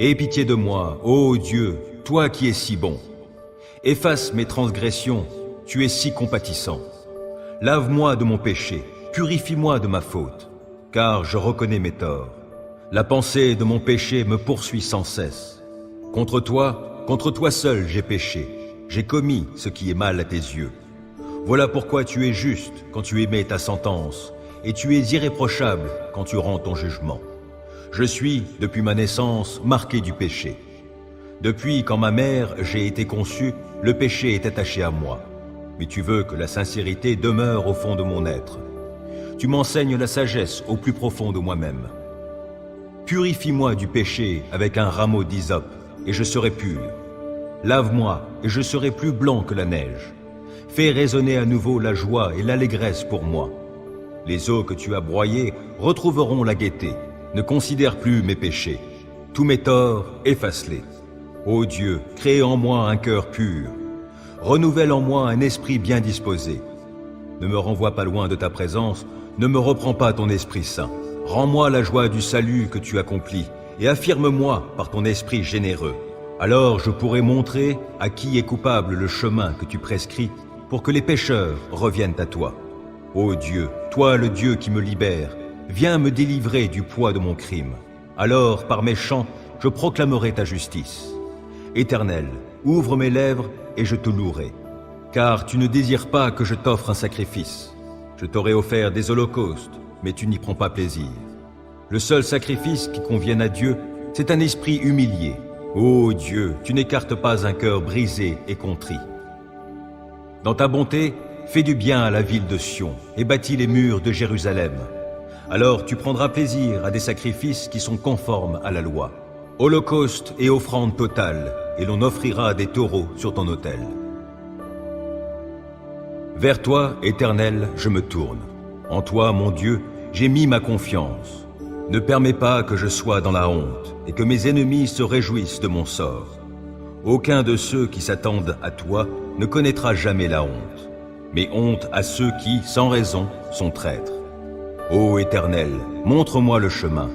Aie pitié de moi, ô Dieu, toi qui es si bon. Efface mes transgressions, tu es si compatissant. Lave-moi de mon péché, purifie-moi de ma faute, car je reconnais mes torts. La pensée de mon péché me poursuit sans cesse. Contre toi seul j'ai péché, j'ai commis ce qui est mal à tes yeux. Voilà pourquoi tu es juste quand tu émets ta sentence, et tu es irréprochable quand tu rends ton jugement. Je suis, depuis ma naissance, marqué du péché. Depuis quand ma mère j'ai été conçue, le péché est attaché à moi. Mais tu veux que la sincérité demeure au fond de mon être. Tu m'enseignes la sagesse au plus profond de moi-même. Purifie-moi du péché avec un rameau d'hysope, et je serai pur. Lave-moi, et je serai plus blanc que la neige. Fais résonner à nouveau la joie et l'allégresse pour moi. Les eaux que tu as broyées retrouveront la gaieté. Ne considère plus mes péchés. Tous mes torts, efface-les. Ô Dieu, crée en moi un cœur pur. Renouvelle en moi un esprit bien disposé. Ne me renvoie pas loin de ta présence, ne me reprends pas ton Esprit Saint. Rends-moi la joie du salut que tu accomplis, et affirme-moi par ton esprit généreux. Alors je pourrai montrer à qui est coupable le chemin que tu prescris, pour que les pécheurs reviennent à toi. Ô Dieu, toi le Dieu qui me libère, viens me délivrer du poids de mon crime. Alors, par mes chants, je proclamerai ta justice. Éternel, ouvre mes lèvres et je te louerai. Car tu ne désires pas que je t'offre un sacrifice. Je t'aurais offert des holocaustes, mais tu n'y prends pas plaisir. Le seul sacrifice qui convienne à Dieu, c'est un esprit humilié. Ô Dieu, tu n'écartes pas un cœur brisé et contrit. Dans ta bonté, fais du bien à la ville de Sion et bâtis les murs de Jérusalem. Alors tu prendras plaisir à des sacrifices qui sont conformes à la loi. Holocauste et offrande totale, et l'on offrira des taureaux sur ton autel. Vers toi, Éternel, je me tourne. En toi, mon Dieu, j'ai mis ma confiance. Ne permets pas que je sois dans la honte et que mes ennemis se réjouissent de mon sort. Aucun de ceux qui s'attendent à toi ne connaîtra jamais la honte, mais honte à ceux qui, sans raison, sont traîtres. Ô Éternel, montre-moi le chemin.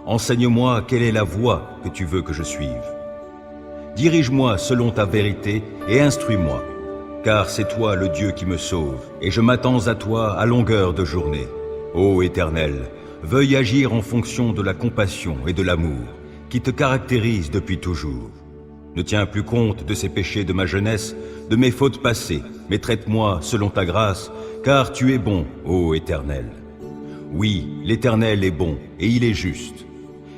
Enseigne-moi quelle est la voie que tu veux que je suive. Dirige-moi selon ta vérité et instruis-moi, car c'est toi le Dieu qui me sauve, et je m'attends à toi à longueur de journée. Ô Éternel, veuille agir en fonction de la compassion et de l'amour qui te caractérisent depuis toujours. Ne tiens plus compte de ces péchés de ma jeunesse, de mes fautes passées, mais traite-moi selon ta grâce, car tu es bon, ô Éternel. Oui, l'Éternel est bon et il est juste.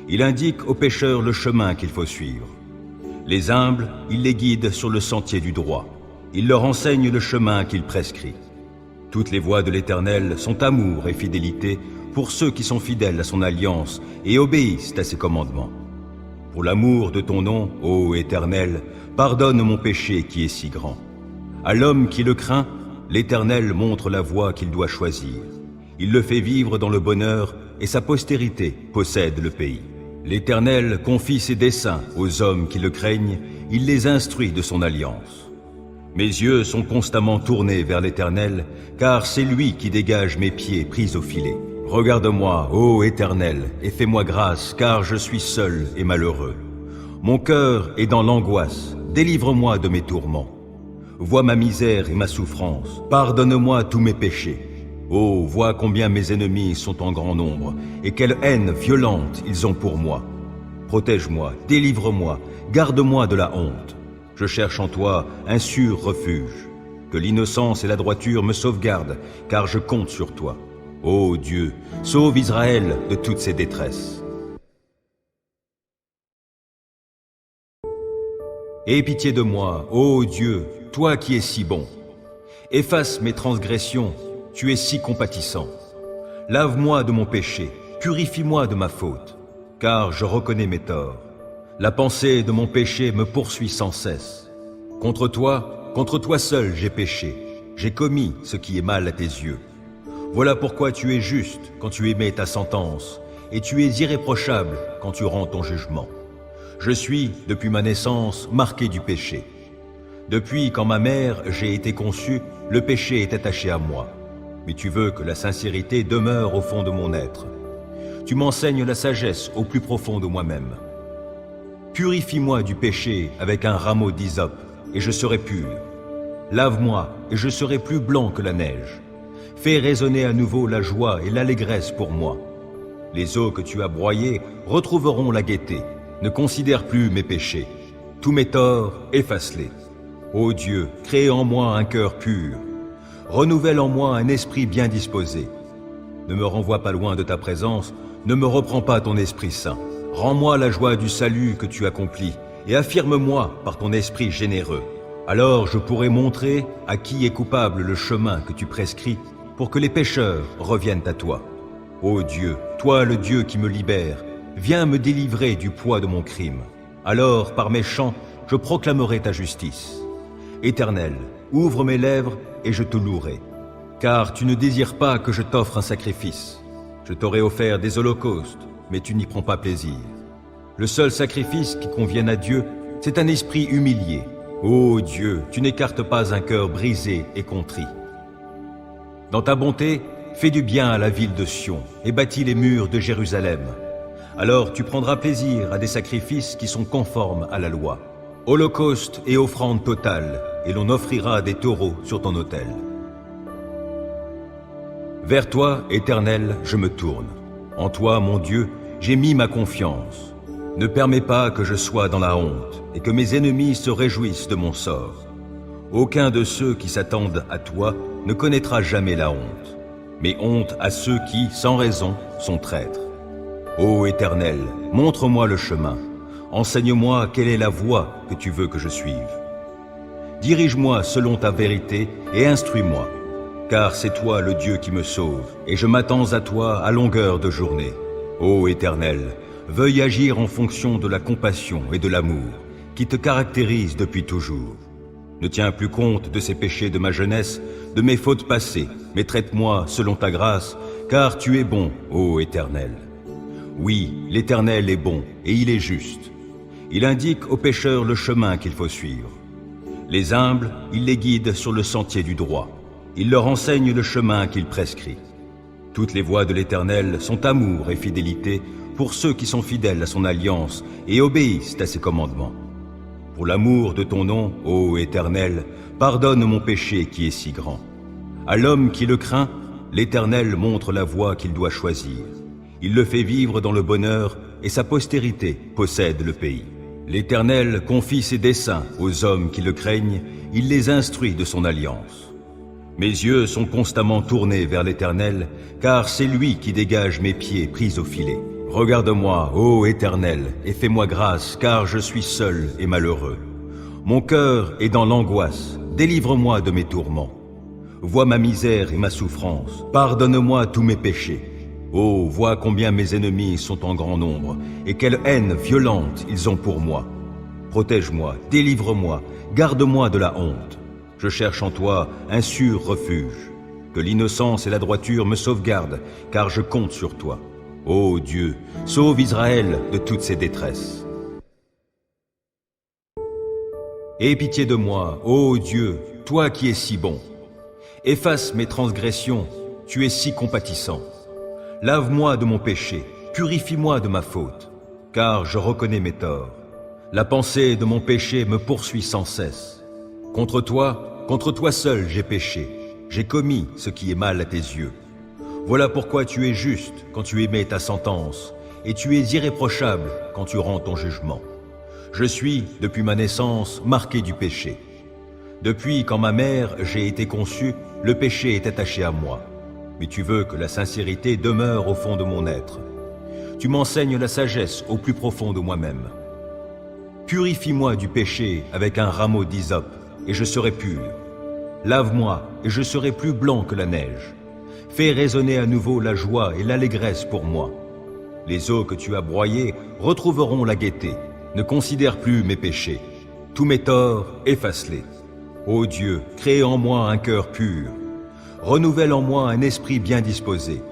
Il indique aux pécheurs le chemin qu'il faut suivre. Les humbles, il les guide sur le sentier du droit. Il leur enseigne le chemin qu'il prescrit. Toutes les voies de l'Éternel sont amour et fidélité pour ceux qui sont fidèles à son alliance et obéissent à ses commandements. Pour l'amour de ton nom, ô Éternel, pardonne mon péché qui est si grand. À l'homme qui le craint, l'Éternel montre la voie qu'il doit choisir. Il le fait vivre dans le bonheur et sa postérité possède le pays. L'Éternel confie ses desseins aux hommes qui le craignent, il les instruit de son alliance. Mes yeux sont constamment tournés vers l'Éternel, car c'est lui qui dégage mes pieds pris au filet. Regarde-moi, ô Éternel, et fais-moi grâce, car je suis seul et malheureux. Mon cœur est dans l'angoisse, délivre-moi de mes tourments. Vois ma misère et ma souffrance, pardonne-moi tous mes péchés. Oh, vois combien mes ennemis sont en grand nombre, et quelle haine violente ils ont pour moi. Protège-moi, délivre-moi, garde-moi de la honte. Je cherche en toi un sûr refuge. Que l'innocence et la droiture me sauvegardent, car je compte sur toi. Ô Dieu, sauve Israël de toutes ses détresses. Aie pitié de moi, ô Dieu, toi qui es si bon. Efface mes transgressions, tu es si compatissant. Lave-moi de mon péché, purifie-moi de ma faute, car je reconnais mes torts. La pensée de mon péché me poursuit sans cesse. Contre toi seul j'ai péché, j'ai commis ce qui est mal à tes yeux. Voilà pourquoi tu es juste quand tu émets ta sentence, et tu es irréprochable quand tu rends ton jugement. Je suis, depuis ma naissance, marqué du péché. Depuis quand ma mère j'ai été conçue, le péché est attaché à moi. Mais tu veux que la sincérité demeure au fond de mon être. Tu m'enseignes la sagesse au plus profond de moi-même. Purifie-moi du péché avec un rameau d'hysope, et je serai pur. Lave-moi, et je serai plus blanc que la neige. Fais résonner à nouveau la joie et l'allégresse pour moi. Les eaux que tu as broyées retrouveront la gaieté. Ne considère plus mes péchés. Tous mes torts, efface-les. Ô Dieu, crée en moi un cœur pur. Renouvelle en moi un esprit bien disposé. Ne me renvoie pas loin de ta présence, ne me reprends pas ton Esprit Saint. Rends-moi la joie du salut que tu accomplis, et affirme-moi par ton esprit généreux. Alors je pourrai montrer à qui est coupable le chemin que tu prescris, pour que les pécheurs reviennent à toi. Ô Dieu, toi le Dieu qui me libère, viens me délivrer du poids de mon crime. Alors, par mes chants, je proclamerai ta justice. Éternel, ouvre mes lèvres et je te louerai. Car tu ne désires pas que je t'offre un sacrifice. Je t'aurais offert des holocaustes, mais tu n'y prends pas plaisir. Le seul sacrifice qui convienne à Dieu, c'est un esprit humilié. Ô Dieu, tu n'écartes pas un cœur brisé et contrit. Dans ta bonté, fais du bien à la ville de Sion et bâtis les murs de Jérusalem. Alors tu prendras plaisir à des sacrifices qui sont conformes à la loi. Holocauste et offrande totale, et l'on offrira des taureaux sur ton autel. Vers toi, Éternel, je me tourne. En toi, mon Dieu, j'ai mis ma confiance. Ne permets pas que je sois dans la honte et que mes ennemis se réjouissent de mon sort. Aucun de ceux qui s'attendent à toi ne connaîtra jamais la honte, mais honte à ceux qui, sans raison, sont traîtres. Ô Éternel, montre-moi le chemin. Enseigne-moi quelle est la voie que tu veux que je suive. Dirige-moi selon ta vérité et instruis-moi. Car c'est toi le Dieu qui me sauve, et je m'attends à toi à longueur de journée. Ô Éternel, veuille agir en fonction de la compassion et de l'amour, qui te caractérisent depuis toujours. Ne tiens plus compte de ces péchés de ma jeunesse, de mes fautes passées, mais traite-moi selon ta grâce, car tu es bon, ô Éternel. Oui, l'Éternel est bon, et il est juste. Il indique aux pécheurs le chemin qu'il faut suivre. Les humbles, il les guide sur le sentier du droit. Il leur enseigne le chemin qu'il prescrit. Toutes les voies de l'Éternel sont amour et fidélité pour ceux qui sont fidèles à son alliance et obéissent à ses commandements. Pour l'amour de ton nom, ô Éternel, pardonne mon péché qui est si grand. À l'homme qui le craint, l'Éternel montre la voie qu'il doit choisir. Il le fait vivre dans le bonheur et sa postérité possède le pays. L'Éternel confie ses desseins aux hommes qui le craignent, il les instruit de son alliance. Mes yeux sont constamment tournés vers l'Éternel, car c'est lui qui dégage mes pieds pris au filet. Regarde-moi, ô Éternel, et fais-moi grâce, car je suis seul et malheureux. Mon cœur est dans l'angoisse, délivre-moi de mes tourments. Vois ma misère et ma souffrance, pardonne-moi tous mes péchés. Oh, vois combien mes ennemis sont en grand nombre, et quelle haine violente ils ont pour moi. Protège-moi, délivre-moi, garde-moi de la honte. Je cherche en toi un sûr refuge. Que l'innocence et la droiture me sauvegardent, car je compte sur toi. Ô Dieu, sauve Israël de toutes ses détresses. Aie pitié de moi, ô Dieu, toi qui es si bon. Efface mes transgressions, tu es si compatissant. Lave-moi de mon péché, purifie-moi de ma faute, car je reconnais mes torts. La pensée de mon péché me poursuit sans cesse. Contre toi seul j'ai péché, j'ai commis ce qui est mal à tes yeux. Voilà pourquoi tu es juste quand tu émets ta sentence, et tu es irréprochable quand tu rends ton jugement. Je suis, depuis ma naissance, marqué du péché. Depuis quand ma mère j'ai été conçue, le péché est attaché à moi. Mais tu veux que la sincérité demeure au fond de mon être. Tu m'enseignes la sagesse au plus profond de moi-même. Purifie-moi du péché avec un rameau d'hysope, et je serai pur. Lave-moi, et je serai plus blanc que la neige. Fais résonner à nouveau la joie et l'allégresse pour moi. Les eaux que tu as broyées retrouveront la gaieté. Ne considère plus mes péchés. Tous mes torts, efface-les. Ô Dieu, crée en moi un cœur pur. Renouvelle en moi un esprit bien disposé.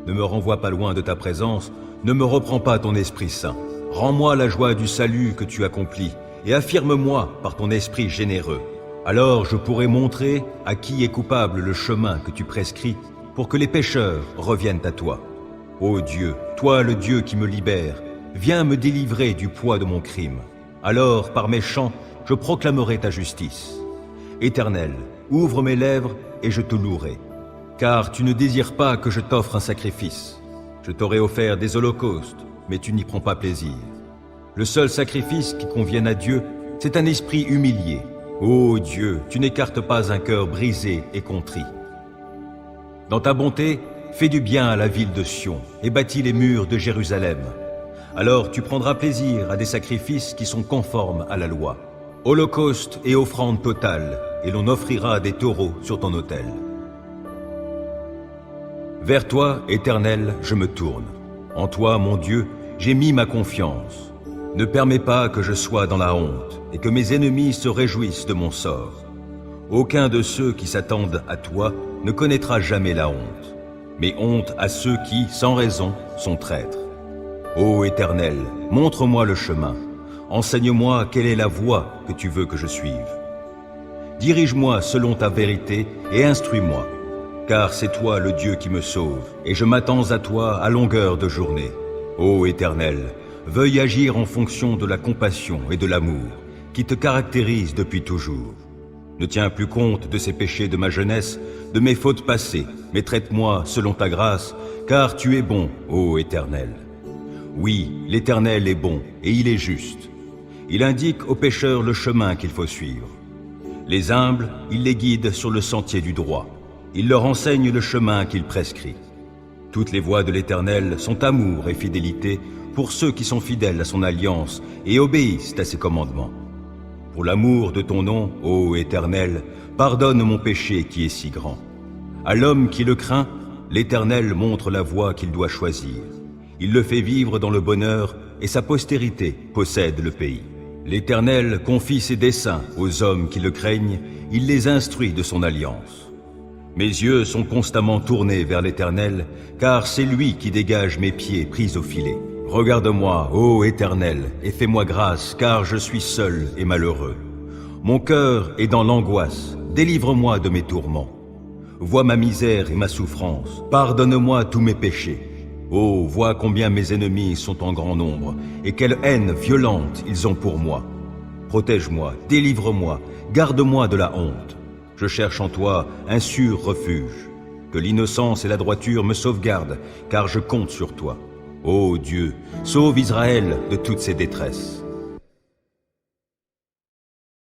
Ne me renvoie pas loin de ta présence, ne me reprends pas ton Esprit Saint. Rends-moi la joie du salut que tu accomplis, et affirme-moi par ton esprit généreux. Alors je pourrai montrer à qui est coupable le chemin que tu prescris, pour que les pécheurs reviennent à toi. Ô Dieu, toi le Dieu qui me libère, viens me délivrer du poids de mon crime. Alors, par mes chants, je proclamerai ta justice. Éternel, ouvre mes lèvres et je te louerai. Car tu ne désires pas que je t'offre un sacrifice. Je t'aurais offert des holocaustes, mais tu n'y prends pas plaisir. Le seul sacrifice qui convienne à Dieu, c'est un esprit humilié. Ô Dieu, tu n'écartes pas un cœur brisé et contrit. Dans ta bonté, fais du bien à la ville de Sion et bâtis les murs de Jérusalem. Alors tu prendras plaisir à des sacrifices qui sont conformes à la loi. Holocauste et offrande totale, et l'on offrira des taureaux sur ton autel. Vers toi, Éternel, je me tourne. En toi, mon Dieu, j'ai mis ma confiance. Ne permets pas que je sois dans la honte et que mes ennemis se réjouissent de mon sort. Aucun de ceux qui s'attendent à toi ne connaîtra jamais la honte, mais honte à ceux qui, sans raison, sont traîtres. Ô Éternel, montre-moi le chemin. Enseigne-moi quelle est la voie que tu veux que je suive. Dirige-moi selon ta vérité et instruis-moi, car c'est toi le Dieu qui me sauve, et je m'attends à toi à longueur de journée. Ô Éternel, veuille agir en fonction de la compassion et de l'amour qui te caractérisent depuis toujours. Ne tiens plus compte de ces péchés de ma jeunesse, de mes fautes passées, mais traite-moi selon ta grâce, car tu es bon, ô Éternel. Oui, l'Éternel est bon, et il est juste. Il indique aux pécheurs le chemin qu'il faut suivre. Les humbles, il les guide sur le sentier du droit. Il leur enseigne le chemin qu'il prescrit. Toutes les voies de l'Éternel sont amour et fidélité pour ceux qui sont fidèles à son alliance et obéissent à ses commandements. Pour l'amour de ton nom, ô Éternel, pardonne mon péché qui est si grand. À l'homme qui le craint, l'Éternel montre la voie qu'il doit choisir. Il le fait vivre dans le bonheur et sa postérité possède le pays. L'Éternel confie ses desseins aux hommes qui le craignent, il les instruit de son alliance. Mes yeux sont constamment tournés vers l'Éternel, car c'est lui qui dégage mes pieds pris au filet. Regarde-moi, ô Éternel, et fais-moi grâce, car je suis seul et malheureux. Mon cœur est dans l'angoisse, délivre-moi de mes tourments. Vois ma misère et ma souffrance, pardonne-moi tous mes péchés. Oh, vois combien mes ennemis sont en grand nombre, et quelle haine violente ils ont pour moi. Protège-moi, délivre-moi, garde-moi de la honte. Je cherche en toi un sûr refuge. Que l'innocence et la droiture me sauvegardent, car je compte sur toi. Ô Dieu, sauve Israël de toutes ses détresses.